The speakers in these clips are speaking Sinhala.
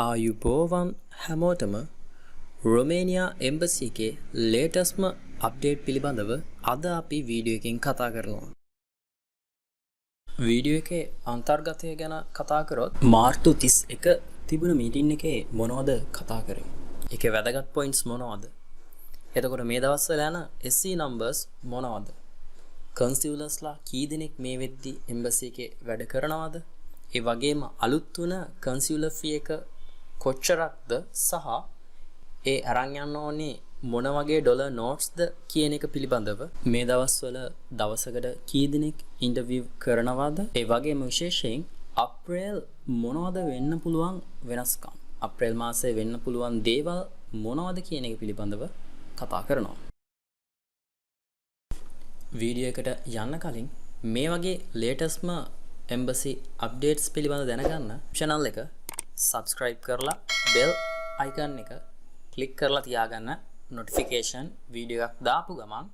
ආයුබෝවන් හැමෝටම රොමේනියා එම්බසි එකේ ලේටස්ම අප්ඩේට් පිළිබඳව අද අපි වීඩියෝ එකකින් කතා කරනවා. වීඩියෝ එකේ අන්තර්ගතය ගැන කතා කරොත් මාර්තු 31 තිබුණ මීටින් එකේ මොනවද කතා කරේ? ඒකේ වැදගත් පොයින්ට්ස් මොනවද? එතකොට මේ දවස්වල යන SC numbers මොනවද? කන්සියුලර්ස්ලා කී දෙනෙක් මේ වෙද්දි එම්බසි එකේ වැඩ කරනවද? ඒ වගේම අලුත් වුණ කන්සියුලර් ෆී එක කොච්චරක්ද සහ ඒ අරන් යන්න ඕනේ මොන වගේ ඩොලර් නෝට්ස්ද කියන එක පිළිබඳව මේ දවස්වල දවසකට කී දෙනෙක් ඉන්ටර්විව් කරනවද? ඒ වගේම විශේෂයෙන් අප්‍රේල් මොනවද වෙන්න පුළුවන් වෙනස්කම්? අප්‍රේල් මාසයේ වෙන්න පුළුවන් දේවල් මොනවද කියන එක පිළිබඳව කතා කරනවා. වීඩියෝ එකට යන්න කලින් මේ වගේ ලේටස්ට්ම එම්බසි අප්ඩේට්ස් පිළිබඳව දැනගන්න channel එක subscribe කරලා bell icon එක click කරලා තියාගන්න notification වීඩියෝ එකක් දාපු ගමන්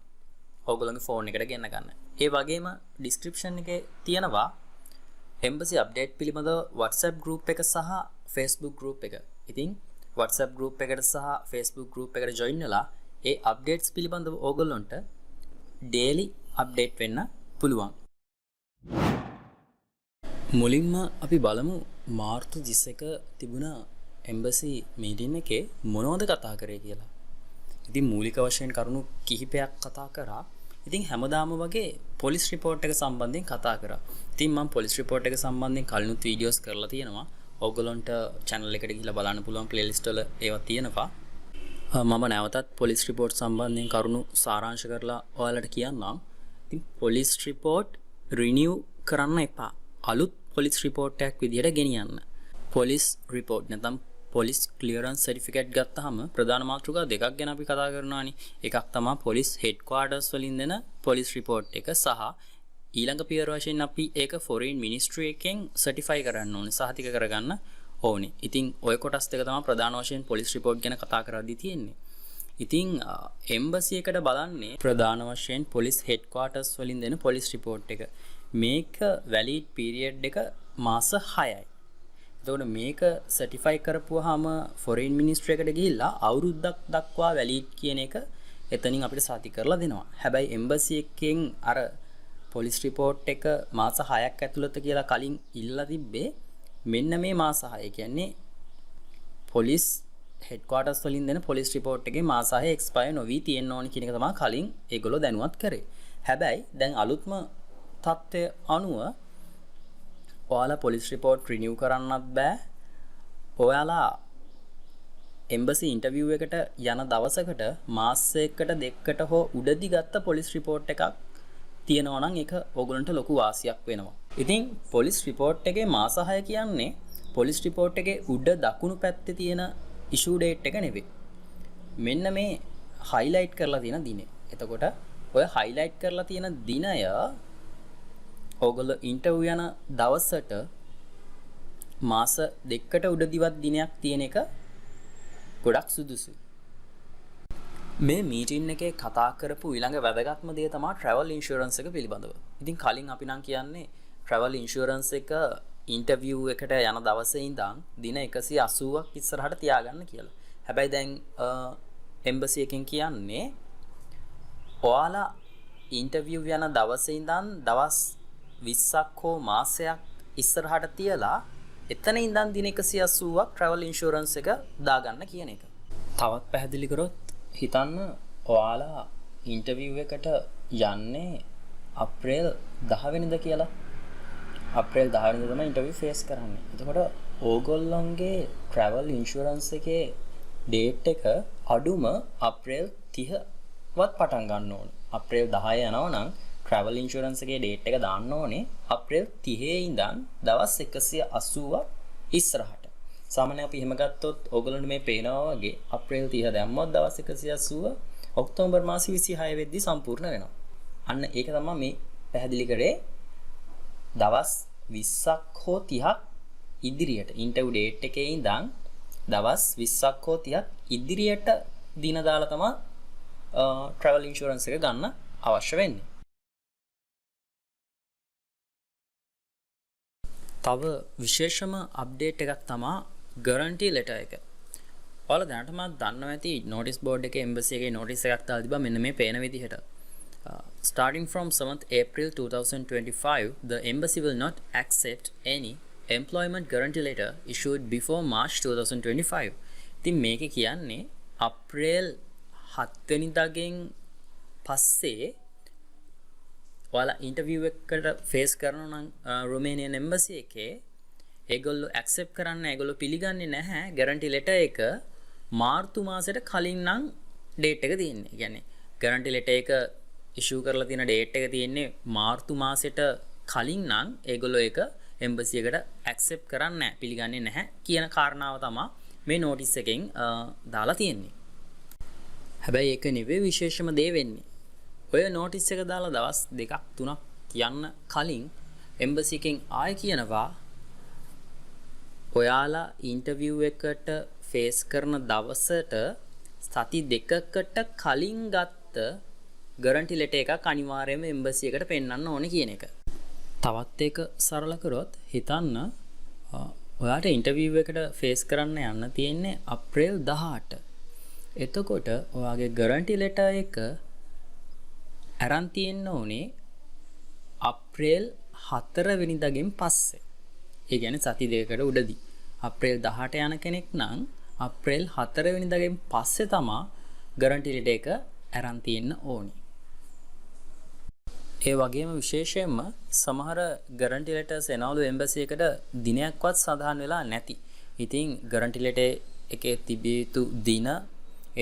ඔයගොල්ලෝගේ phone එකට ගෙන්න ගන්න. ඒ වගේම description එකේ තියෙනවා එම්බසි අප්ඩේට් පිළිබඳව WhatsApp group එක සහ Facebook group එක. ඉතින් WhatsApp group එකට සහ Facebook group එකට join වෙලා ඒ updates පිළිබඳව ඔයගොල්ලන්ට daily update වෙන්න පුළුවන්. මුලින්ම අපි බලමු මාර්තු 21 තිබුණ එම්බසි මීටින් එකේ මොනවද කතා කරේ කියලා. ඉතින් මූලික වශයෙන් කරුණු කිහිපයක් කතා කරා. ඉතින් හැමදාම වගේ පොලිස් රිපෝට් එක සම්බන්ධයෙන් කතා කරා. ඉතින් මම පොලිස් රිපෝට් එක සම්බන්ධයෙන් කලිනුත් වීඩියෝස් කරලා තියෙනවා. ඔයගොල්ලන්ට channel එකට ගිහිල්ලා බලන්න පුළුවන් playlist වල ඒවා තියෙනවා. මම නැවතත් පොලිස් රිපෝට් සම්බන්ධයෙන් කරුණු සාරාංශ කරලා ඔයාලට කියන්නම්. ඉතින් පොලිස් රිපෝට් රිනිව් කරන්න එපා. අලුත් පොලිස් රිපෝට් එකක් විදිහට ගෙනියන්න. පොලිස් රිපෝට් නැත්නම් පොලිස් ක්ලියරන්ස් සර්ටිෆිකේට් ගත්තාම ප්‍රධාන මාතෘකා දෙකක් ගැන අපි කතා කරනවානේ. එකක් තමයි පොලිස් හෙඩ්ක්වාටර්ස් වලින් දෙන පොලිස් රිපෝට් එක සහ ඊළඟ පියවර වශයෙන් අපි ඒක ෆොරින් මිනිස්ට්‍රි එකෙන් සර්ටිෆයි කරන්න ඕනේ, සහතික කරගන්න ඕනේ. ඉතින් ওই කොටස් දෙක තමයි ප්‍රධාන වශයෙන් පොලිස් රිපෝට් ගැන කතා කරද්දී තියෙන්නේ. ඉතින් එම්බසි එකට බලන්නේ ප්‍රධාන වශයෙන් පොලිස් හෙඩ්ක්වාටර්ස් වලින් දෙන පොලිස් රිපෝට් එක. මේක වැලිඩ් පීරියඩ් එක මාස 6යි. එතකොට මේක සර්ටිෆයි කරපුවාම ෆොරින් මිනිස්ට්‍රි එකට ගිහිල්ලා අවුරුද්දක් දක්වා වැලිඩ් කියන එක එතනින් අපිට සාති කරලා දෙනවා. හැබැයි එම්බසි එකෙන් අර පොලිස් රිපෝට් එක මාස 6ක් ඇතුළත කියලා කලින් ඉල්ලලා තිබ්බේ මෙන්න මේ මාස 6. කියන්නේ පොලිස් හෙඩ්ක්වාටර්ස් වලින් දෙන පොලිස් රිපෝට් එකේ මාස 6 එක්ස්පයර් නොවි තියෙන්න ඕනි කියන එක තමයි කලින් ඒගොල්ලෝ දැනුවත් කරේ. හැබැයි දැන් අලුත්ම තත්ත්වය අනුව ඔයාලා පොලිස් රිපෝට් රිනිව් කරන්නත් බෑ. ඔයාලා එම්බසි ඉන්ටර්විව් එකට යන දවසකට මාසයකට දෙකකට හෝ උඩදී ගත්ත පොලිස් රිපෝට් එකක් තියෙනවා නම් ඒක ඕගොල්ලන්ට ලොකු වාසියක් වෙනවා. ඉතින් පොලිස් රිපෝට් එකේ මාස 6 කියන්නේ පොලිස් රිපෝට් එකේ උඩ දකුණු පැත්තේ තියෙන ඉෂුව ඩේට් එක නෙවෙයි. මෙන්න මේ හයිලයිට් කරලා තියෙන දිනේ. එතකොට ඔය හයිලයිට් කරලා තියෙන දිනය ඔයගොල්ලෝ ඉන්ටර්විව් යන දවසට මාස දෙකකට උඩදිවත් දිනයක් තියෙන එක ගොඩක් සුදුසුයි. මේ මීටින් එකේ කතා කරපු ඊළඟ වැදගත්ම දේ තමයි travel insurance එක පිළිබඳව. ඉතින් කලින් අපි නම් කියන්නේ travel insurance එක ඉන්ටර්විව් එකට යන දවසේ ඉඳන් දින 180ක් ඉස්සරහට තියාගන්න කියලා. හැබැයි දැන් එම්බසි එකෙන් කියන්නේ ඔයාලා ඉන්ටර්විව් යන දවසේ ඉඳන් දවස් 20ක් හෝ මාසයක් ඉස්සරහට තියලා එතන ඉඳන් දින 180ක් travel insurance එක දාගන්න කියන එක. තවත් පැහැදිලි කරොත් හිතන්න ඔයාලා ඉන්ටර්විව් එකට යන්නේ අප්‍රේල් 10 වෙනිදා කියලා. අප්‍රේල් 10 වෙනිදා තමයි ඉන්ටර්විව් ෆේස් කරන්නේ. එතකොට ඕගොල්ලන්ගේ travel insurance එකේ ඩේට් එක අඩුම අප්‍රේල් 30වත් පටන් ගන්න ඕනේ. අප්‍රේල් 10 යනවා නම් travel insurance එකේ ඩේට් එක දාන්න ඕනේ අප්‍රේල් 30 ඉඳන් දවස් 180ක් ඉස්සරහට. සාමාන්‍යයෙන් අපි එහෙම ගත්තොත් ඕගොල්ලන්ට මේ පේනවා වගේ අප්‍රේල් 30 දැම්මොත් දවස් 180 ඔක්තෝබර් මාසේ 26 වෙද්දි සම්පූර්ණ වෙනවා. අන්න ඒක තමයි මේ පැහැදිලි කරේ දවස් 20ක් හෝ 30ක් ඉදිරියට ඉන්ටර්විව් ඩේට් එකේ ඉඳන් දවස් 20ක් හෝ 30ක් ඉදිරියට දින දාලා තමයි travel insurance එක ගන්න අවශ්‍ය වෙන්නේ. තව විශේෂම අප්ඩේට් එකක් තමයි guarantee letter එක. ඔයාලා දැනටමත් දන්නවා ඇති notice board එකේ embassy එකේ notice එකක් දාලා තිබ්බා මෙන්න මේ පේන විදිහට. Starting from 7th April 2025, the embassy will not accept any employment guarantee letter issued before March 2025. ඉතින් මේකේ කියන්නේ අප්‍රේල් 7 වෙනිදාගෙන් පස්සේ ඔයාලා ඉන්ටර්විව් එකකට ෆේස් කරනවා නම් රොමේනියන් එම්බසි එකේ ඒගොල්ලෝ ඇක්සෙප්ට් කරන්නේ ඒගොල්ලෝ පිළිගන්නේ නැහැ ගැරන්ටි ලෙටර් එක මාර්තු මාසෙට කලින් නම් ඩේට් එක තියෙන්නේ. ඒ කියන්නේ ගැරන්ටි ලෙටර් එක ඉෂුව කරලා තියෙන ඩේට් එක තියෙන්නේ මාර්තු මාසෙට කලින් නම් ඒගොල්ලෝ ඒක එම්බසි එකට ඇක්සෙප්ට් කරන්නේ නැහැ පිළිගන්නේ නැහැ කියන කාරණාව තමයි මේ නෝටිස් එකෙන් දාලා තියෙන්නේ. හැබැයි ඒක නෙවෙයි විශේෂම දේ වෙන්නේ. ඔය නෝටිස් එක දාලා දවස් 2ක් 3ක් යන්න කලින් එම්බසි එකෙන් ආයෙ කියනවා ඔයාලා ඉන්ටර්විව් එකට ෆේස් කරන දවසට සති 2කට කලින් ගත්ත ගැරන්ටි ලෙටර් එකක් අනිවාර්යයෙන්ම එම්බසි එකට පෙන්වන්න ඕනේ කියන එක. තවත් එක සරල කරොත් හිතන්න ඔයාට ඉන්ටර්විව් එකට ෆේස් කරන්න යන්න තියෙන්නේ අප්‍රේල් 18. එතකොට ඔයාගේ ගැරන්ටි ලෙටර් එක අරන් තියෙන්න ඕනේ අප්‍රේල් 4 වෙනිදාගෙන් පස්සේ. ඒ කියන්නේ සති දෙකකට උඩදී. අප්‍රේල් 18 යන කෙනෙක් නම් අප්‍රේල් 4 වෙනිදාගෙන් පස්සේ තමයි ගැරන්ටි ලෙටර් එක අරන් තියෙන්න ඕනේ. ඒ වගේම විශේෂයෙන්ම සමහර ගැරන්ටි ලෙටර්ස් එනවලු එම්බසි එකට දිනයක්වත් සඳහන් වෙලා නැති. ඉතින් ගැරන්ටි ලෙටර් එකේ තිබිය යුතු දින,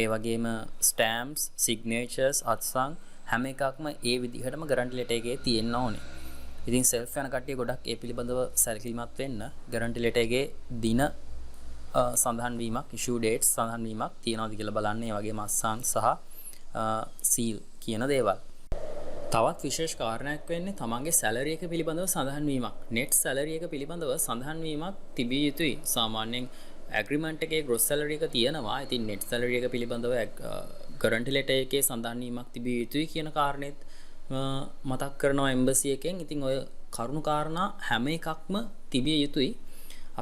ඒ වගේම ස්ටෑම්ප්ස්, සිග්නේචර්ස්, අත්සන් හැම එකක්ම ඒ විදිහටම ගැරන්ටි ලෙටර් එකේ තියෙන්න ඕනේ. ඉතින් සෙල්ෆ් යන කට්ටිය ගොඩක් ඒ පිළිබඳව සැලකිලිමත් වෙන්න ගැරන්ටි ලෙටර් එකේ දින සඳහන් වීමක්, ඉෂුව ඩේට්ස් සඳහන් වීමක් තියනවාද කියලා බලන්න. ඒ වගේම අත්සන් සහ සීල් කියන දේවල්. තවත් විශේෂ කාරණයක් වෙන්නේ තමන්ගේ සැලරි එක පිළිබඳව සඳහන් වීමක්. net salary එක පිළිබඳව සඳහන් වීමක් තිබිය යුතුයි. සාමාන්‍යයෙන් agreement එකේ gross salary එක තියෙනවා. ඉතින් net salary එක පිළිබඳව guarantee letter එකේ සඳහන් වීමක් තිබිය යුතුයි කියන කාරණේත් මතක් කරනවා එම්බසි එකෙන්. ඉතින් ඔය කරුණු කාරණා හැම එකක්ම තිබිය යුතුයි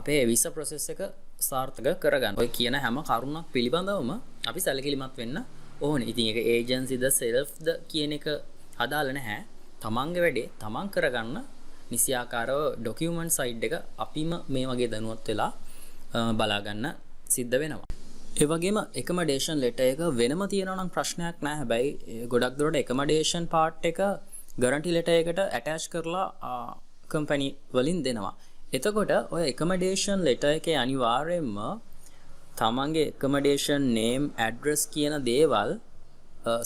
අපේ visa process එක සාර්ථක කරගන්න. ඔය කියන හැම කරුණක් පිළිබඳවම අපි සැලකිලිමත් වෙන්න ඕනේ. ඉතින් ඒක agency ද self ද කියන එක අදාළ නැහැ. තමන්ගේ වැඩේ තමන් කරගන්න නිසියාකාරව ඩොකියුමන්ට් සයිඩ් එක අපිම මේ වගේ දැනුවත් වෙලා බලා ගන්න සිද්ධ වෙනවා. ඒ වගේම එකමඩේෂන් ලෙටර් එක වෙනම තියෙනවා නම් ප්‍රශ්නයක් නැහැ. හැබැයි ගොඩක් දුරට එකමඩේෂන් පාර්ට් එක ගැරන්ටි ලෙටර් එකට ඇටච් කරලා කම්පැනි වලින් දෙනවා. එතකොට ඔය එකමඩේෂන් ලෙටර් එකේ අනිවාර්යයෙන්ම තමන්ගේ එකමඩේෂන් නේම්, ඇඩ්‍රස් කියන දේවල්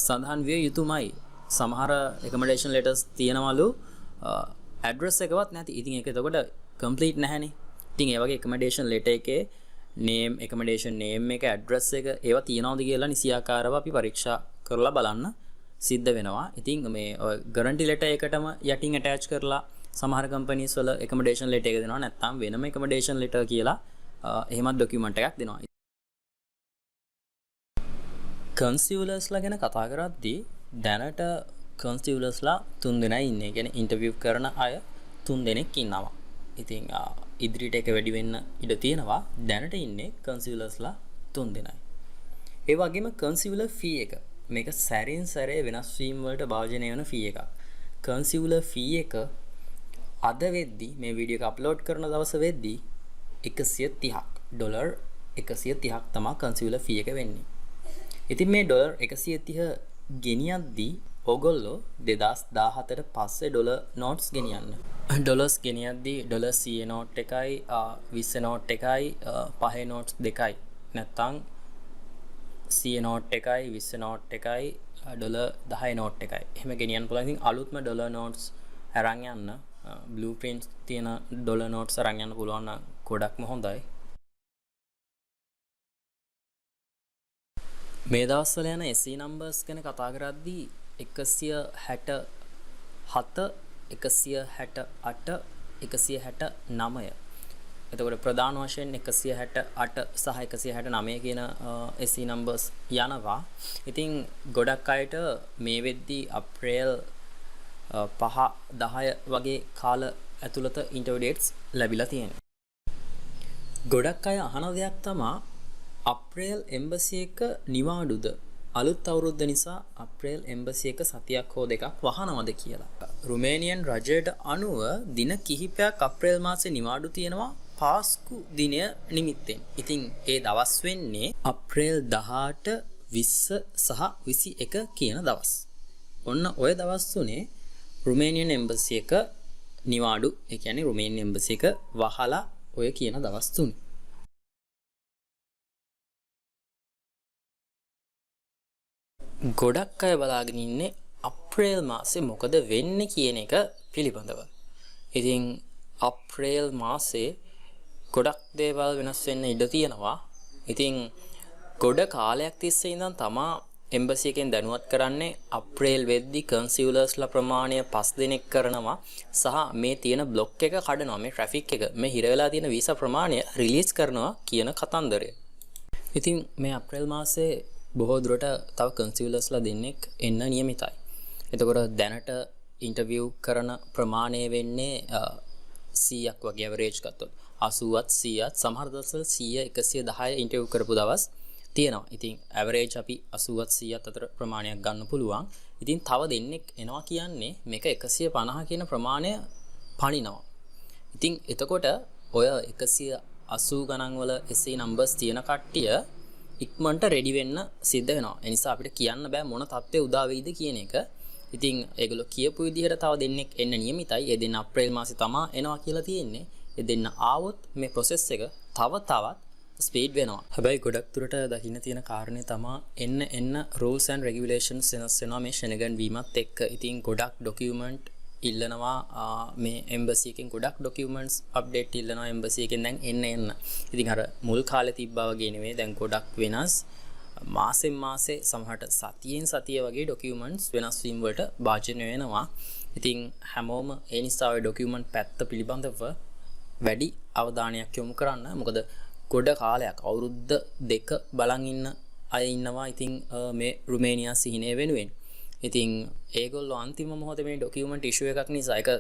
සඳහන් විය යුතුමයි. සමහර එකමඩේෂන් ලෙටර්ස් තියෙනවලු ඇඩ්‍රස් එකවත් නැති. ඉතින් ඒක එතකොට කම්ප්ලීට් නැහැනේ. ඉතින් ඒ වගේ එකමඩේෂන් ලෙටර් එකේ නේම්, එකමඩේෂන් නේම් එක, ඇඩ්‍රස් එක ඒවා තියනවද කියලා නිසියාකාරව අපි පරීක්ෂා කරලා බලන්න සිද්ධ වෙනවා. ඉතින් මේ ගැරන්ටි ලෙටර් එකටම යටින් ඇටච් කරලා සමහර කම්පැනිස් වල එකමඩේෂන් ලෙටර් එක දෙනවා. නැත්නම් වෙනම එකමඩේෂන් ලෙටර් කියලා එහෙමත් ඩොකියුමන්ට් එකක් දෙනවා. කන්සියුලර්ස්ලා ගැන කතා කරද්දී දැනට කන්සියුලර්ස්ලා 3 දෙනයි ඉන්නේ. කියන්නේ ඉන්ටර්විව් කරන අය 3 දෙනෙක් ඉන්නවා. ඉතින් ඉදිරියට එක වැඩි වෙන්න ඉඩ තියෙනවා. දැනට ඉන්නේ කන්සියුලර්ස්ලා 3 දෙනයි. ඒ වගේම කන්සියුලර් ෆී එක මේක සැරින් සැරේ වෙනස් වීම වලට භාජනය වෙන ෆී එකක්. කන්සියුලර් ෆී එක අද වෙද්දි මේ වීඩියෝ එක අප්ලෝඩ් කරන දවස වෙද්දි $130ක් ඩොලර් 130ක් තමයි කන්සියුලර් ෆී එක වෙන්නේ. ඉතින් මේ ඩොලර් 130 ගෙනියද්දී ඔයගොල්ලෝ 2017ට පස්සේ ඩොලර් නෝට්ස් ගෙනියන්න. ඩොලර්ස් ගෙනියද්දී ඩොලර් 100 නෝට් එකයි 20 නෝට් එකයි 5 නෝට්ස් දෙකයි. නැත්තම් 100 නෝට් එකයි 20 නෝට් එකයි ඩොලර් 10 නෝට් එකයි. එහෙම ගෙනියන්න පුළුවන්. ඉතින් අලුත්ම ඩොලර් නෝට්ස් අරන් යන්න, බ්ලූ ප්‍රින්ට්ස් තියෙන ඩොලර් නෝට්ස් අරන් යන්න පුළුවන් නම් ගොඩක්ම හොඳයි. මේ දවස්වල යන SE numbers ගැන කතා කරද්දී 167 168 169 එතකොට ප්‍රධාන වශයෙන් 168 සහ 169 කියන SE numbers යනවා. ඉතින් ගොඩක් අයට මේ වෙද්දී අප්‍රේල් 5 10 වගේ කාල ඇතුළත ඉන්ටර්වියු ඩේට්ස් ලැබිලා තියෙනවා. ගොඩක් අය අහන දෙයක් තමා අප්‍රේල් එම්බසි එක නිවාඩුද අලුත් අවුරුද්ද නිසා අප්‍රේල් එම්බසි එක සතියක් හෝ දෙකක් වහනවද කියලා. රුමේනියන් රජයට අනුව දින කිහිපයක් අප්‍රේල් මාසේ නිවාඩු තියෙනවා පාස්කු දිනය නිමිත්තෙන්. ඉතින් ඒ දවස් වෙන්නේ අප්‍රේල් 18, 20 සහ 21 කියන දවස්. ඔන්න ඔය දවස් තුනේ රුමේනියන් එම්බසි එක නිවාඩු, ඒ කියන්නේ රුමේනියන් එම්බසි එක වහලා ඔය කියන දවස් තුනේ. ගොඩක් අය බලාගෙන ඉන්නේ අප්‍රේල් මාසේ මොකද වෙන්නේ කියන එක පිළිබඳව. ඉතින් අප්‍රේල් මාසේ ගොඩක් දේවල් වෙනස් වෙන්න ඉඩ තියෙනවා. ඉතින් ගොඩ කාලයක් තිස්සේ ඉඳන් තමා එම්බසි එකෙන් දැනුවත් කරන්නේ අප්‍රේල් වෙද්දි කන්සියුලර්ස්ලා ප්‍රමාණය 5 දෙනෙක් කරනවා සහ මේ තියෙන බ්ලොක් එක කඩනවා, මේ ට්‍රැෆික් එක, මේ හිර වෙලා තියෙන වීසා ප්‍රමාණය රිලීස් කරනවා කියන කතන්දරය. ඉතින් මේ අප්‍රේල් මාසේ බොහෝ දුරට තව කන්සියුලර්ස්ලා දෙන්නෙක් එන්න නියමිතයි. එතකොට දැනට ඉන්ටර්විව් කරන ප්‍රමාණය වෙන්නේ 100ක් වගේ ඇවරේජ් ගත්තොත් 80ත් 100ත් සමහර දවස්වල 100 110 ඉන්ටර්විව් කරපු දවස් තියෙනවා. ඉතින් ඇවරේජ් අපි 80ත් 100ත් අතර ප්‍රමාණයක් ගන්න පුළුවන්. ඉතින් තව දෙන්නෙක් එනවා කියන්නේ මේක 150 කියන ප්‍රමාණය පණිනවා. ඉතින් එතකොට ඔය 180 ගණන් වල SE නම්බර්ස් තියෙන කට්ටිය ඉක්මනට රෙඩි වෙන්න සිද්ධ වෙනවා. ඒ නිසා අපිට කියන්න බෑ මොන තත්ත්වය උදා වෙයිද කියන එක. ඉතින් ඒගොල්ලෝ කියපු විදිහට තව දෙන්නෙක් එන්න නියමිතයි. ඒ දෙන්න අප්‍රේල් මාසේ තමා එනවා කියලා තියෙන්නේ. ඒ දෙන්න ආවොත් මේ process එක තවත් ස්පීඩ් වෙනවා. හැබැයි ගොඩක් දුරට දකින්න තියෙන කාරණේ තමා එන්න rules and regulations වෙනස් වෙනවා මේ ෂෙනගන් වීමත් එක්ක. ඉතින් ගොඩක් document ඉල්ලනවා මේ එම්බසි එකෙන්, ගොඩක් documents update ඉල්ලනවා එම්බසි එකෙන් දැන් එන්න. ඉතින් අර මුල් කාලේ තිබ්බා වගේ නෙවෙයි, දැන් ගොඩක් වෙනස්. මාසෙන් මාසේ සමහරට සතියෙන් සතිය වගේ documents වෙනස් වීම වලට භාජනය වෙනවා. ඉතින් හැමෝම ඒ නිසා ඔය document පැත්ත පිළිබඳව වැඩි අවධානයක් යොමු කරන්න. මොකද ගොඩ කාලයක් අවුරුද්ද 2 බලන් ඉන්න අය ඉන්නවා. ඉතින් මේ රුමේනියා සිහිනය වෙනුවෙන්. ඉතින් ඒගොල්ලෝ අන්තිම මොහොතේ මේ ડોකියුමන්ට් ඉෂුව එකක් නිසා ඒක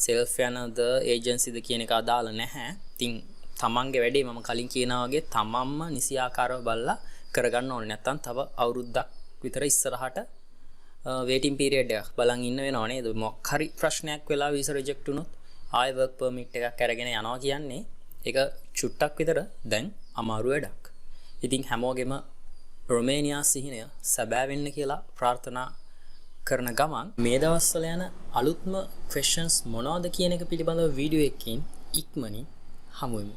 සෙල්ෆ් යනද ඒජන්සිද කියන එක අදාළ නැහැ. ඉතින් තමන්ගේ වැඩේ මම කලින් කියනා වගේ තමන්ම නිසියාකාරව බලලා කරගන්න ඕනේ. නැත්තම් තව අවුරුද්දක් විතර ඉස්සරහට වේටින් පීරියඩ් එකක් බලන් ඉන්න වෙනව නේද? මොකක් හරි ප්‍රශ්නයක් වෙලා වීසා රිජෙක්ට් වුණොත් ආයෙ වර්ක් පර්මිට් එකක් අරගෙන යනවා කියන්නේ ඒක චුට්ටක් විතර දැන් අමාරු වැඩක්. ඉතින් හැමෝගෙම රුමේනියා සිහිනය සැබෑ වෙන්න කියලා ප්‍රාර්ථනා කරන ගමන් මේ දවස්වල යන අලුත්ම ක්වෙස්චන්ස් මොනවද කියන එක පිළිබඳව වීඩියෝ එකකින් ඉක්මනින් හමු වෙමු.